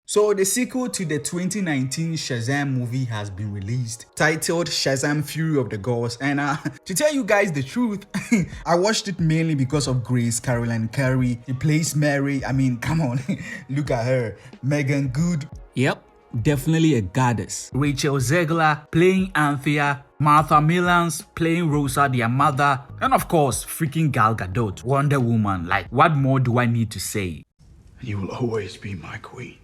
So the sequel to the 2019 Shazam movie has been released, titled Shazam Fury of the Gods, and to tell you guys the truth, I watched it mainly because of Grace Caroline Carey. She plays Mary. I mean, come on, look at her. Megan Good. Yep, definitely a goddess. Rachel Zegler playing Anthea, Martha Milans playing Rosa, their mother, and of course, freaking Gal Gadot, Wonder Woman. Like, what more do I need to say? You will always be my queen.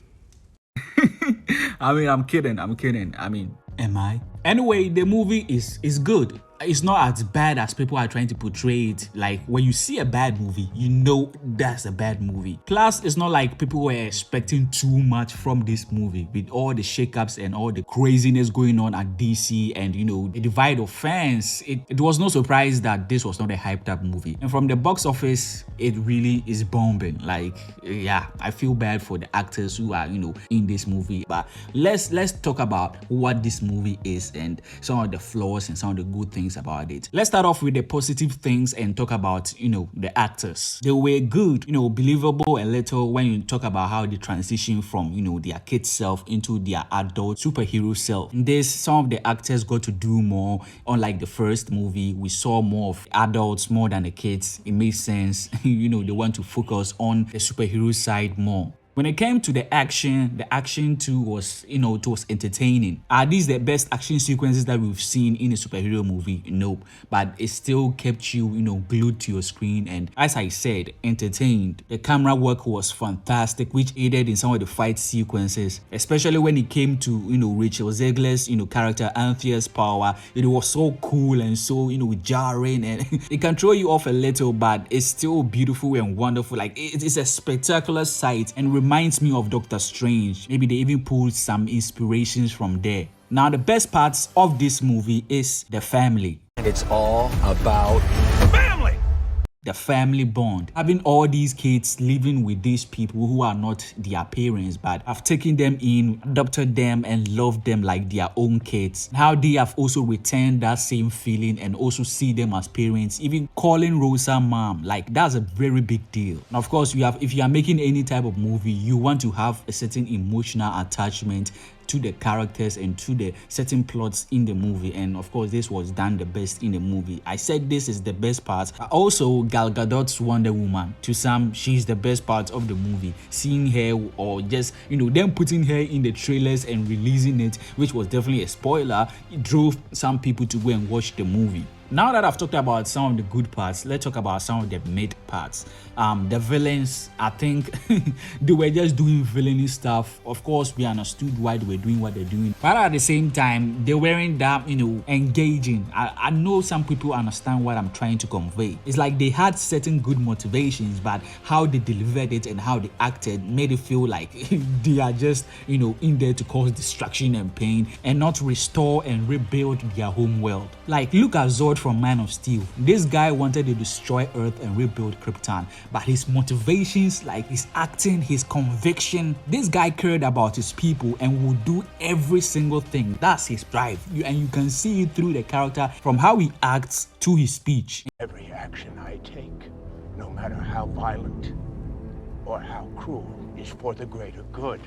I mean, I'm kidding. I mean, am I? Anyway, the movie is good. It's not as bad as people are trying to portray it. Like, when you see a bad movie, you know that's a bad movie. Plus, it's not like people were expecting too much from this movie with all the shakeups and all the craziness going on at DC and, you know, the divide of fans. It was no surprise that this was not a hyped up movie. And from the box office, it really is bombing. Like, yeah, I feel bad for the actors who are, you know, in this movie. But let's talk about what this movie is and some of the flaws and some of the good things about it. Let's start off with the positive things and talk about, you know, the actors. They were good, you know, believable a little when you talk about how they transition from, you know, their kid self into their adult superhero self. In this, some of the actors got to do more. Unlike the first movie, we saw more of adults more than the kids. It makes sense. You know, they want to focus on the superhero side more. When it came to the action too was, you know, it was entertaining. Are these the best action sequences that we've seen in a superhero movie? Nope. But it still kept you, you know, glued to your screen and, as I said, entertained. The camera work was fantastic, which aided in some of the fight sequences, especially when it came to, you know, Rachel Zegler's, you know, character Anthea's power. It was so cool and so, you know, jarring, and it can throw you off a little, but it's still beautiful and wonderful. Like, it's a spectacular sight and reminds me of Doctor Strange. Maybe they even pulled some inspirations from there. Now, the best parts of this movie is the family. And it's all about family. The family bond. Having all these kids living with these people who are not their parents but have taken them in, adopted them and loved them like their own kids. How they have also returned that same feeling and also see them as parents, even calling Rosa mom. Like, that's a very big deal. And of course, if you are making any type of movie, you want to have a certain emotional attachment to the characters and to the certain plots in the movie, and of course this was done the best in the movie. I said this is the best part. Also, Gal Gadot's Wonder Woman, to some she's the best part of the movie. Seeing her, or just, you know, them putting her in the trailers and releasing it, which was definitely a spoiler, it drove some people to go and watch the movie. Now that I've talked about some of the good parts, let's talk about some of the mid parts. The villains, I think they were just doing villainy stuff. Of course, we understood why they were doing what they're doing, but at the same time, they weren't that, you know, engaging. I know some people understand what I'm trying to convey. It's like they had certain good motivations, but how they delivered it and how they acted made it feel like they are just, you know, in there to cause distraction and pain and not restore and rebuild their home world. Like, look at Zod from Man of Steel. This guy wanted to destroy Earth and rebuild Krypton, but his motivations, like his acting, his conviction, this guy cared about his people and would do every single thing. That's his drive, and you can see it through the character from how he acts to his speech. Every action I take, no matter how violent or how cruel, is for the greater good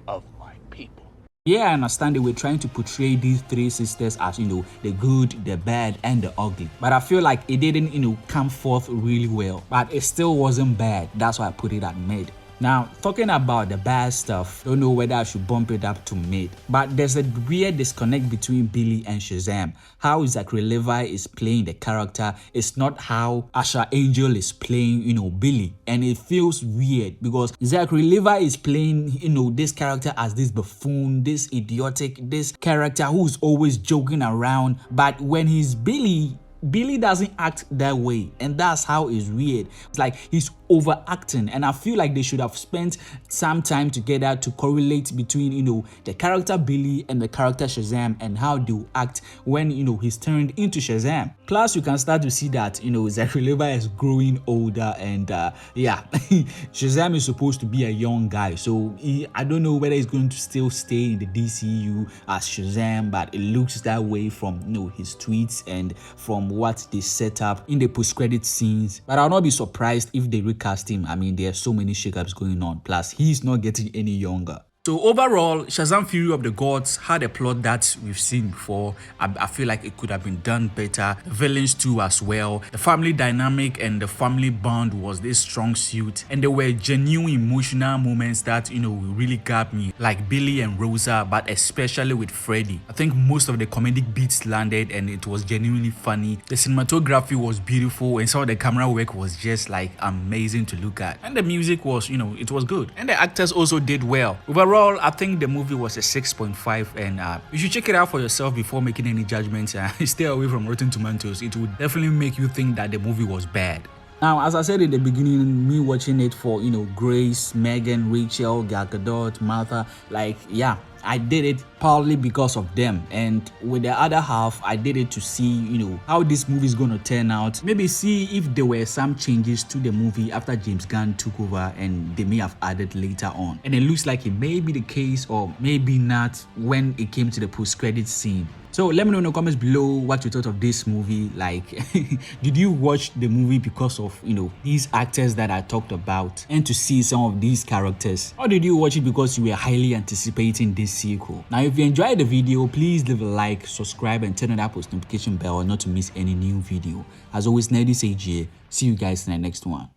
of my people. Yeah, I understand they were trying to portray these three sisters as, you know, the good, the bad, and the ugly. But I feel like it didn't, you know, come forth really well. But it still wasn't bad. That's why I put it at mid. Now, talking about the bad stuff, don't know whether I should bump it up to mid. But there's a weird disconnect between Billy and Shazam. How Zachary Levi is playing the character is not how Asha Angel is playing, you know, Billy. And it feels weird because Zachary Levi is playing, you know, this character as this buffoon, this idiotic, this character who's always joking around. But when he's Billy doesn't act that way, and that's how it's weird. It's like he's overacting, and I feel like they should have spent some time together to correlate between, you know, the character Billy and the character Shazam and how they will act when, you know, he's turned into Shazam. Plus, you can start to see that, you know, Zachary Levi is growing older, and yeah, Shazam is supposed to be a young guy, so I don't know whether he's going to still stay in the DCU as Shazam, but it looks that way from, you know, his tweets and from what they set up in the post-credit scenes. But I'll not be surprised if they recast him. I mean, there are so many shakeups going on. Plus, he's not getting any younger. So overall, Shazam Fury of the Gods had a plot that we've seen before. I feel like it could have been done better. The villains too as well. The family dynamic and the family bond was this strong suit. And there were genuine emotional moments that, really got me. Like Billy and Rosa, but especially with Freddy. I think most of the comedic beats landed and it was genuinely funny. The cinematography was beautiful and some of the camera work was just like amazing to look at. And the music was, it was good. And the actors also did well. Overall, I think the movie was a 6.5 and you should check it out for yourself before making any judgments. Stay away from Rotten Tomatoes. It would definitely make you think that the movie was bad. Now, as I said in the beginning, me watching it for, Grace, Megan, Rachel, Gal Gadot, Martha, I did it partly because of them, and with the other half, I did it to see, how this movie is going to turn out. Maybe see if there were some changes to the movie after James Gunn took over and they may have added later on. And it looks like it may be the case or maybe not when it came to the post-credit scene. So let me know in the comments below what you thought of this movie. Like, did you watch the movie because of, these actors that I talked about and to see some of these characters? Or did you watch it because you were highly anticipating this sequel? Now, if you enjoyed the video, please leave a like, subscribe, and turn on that post notification bell not to miss any new video. As always, Nerdy Sage here. See you guys in the next one.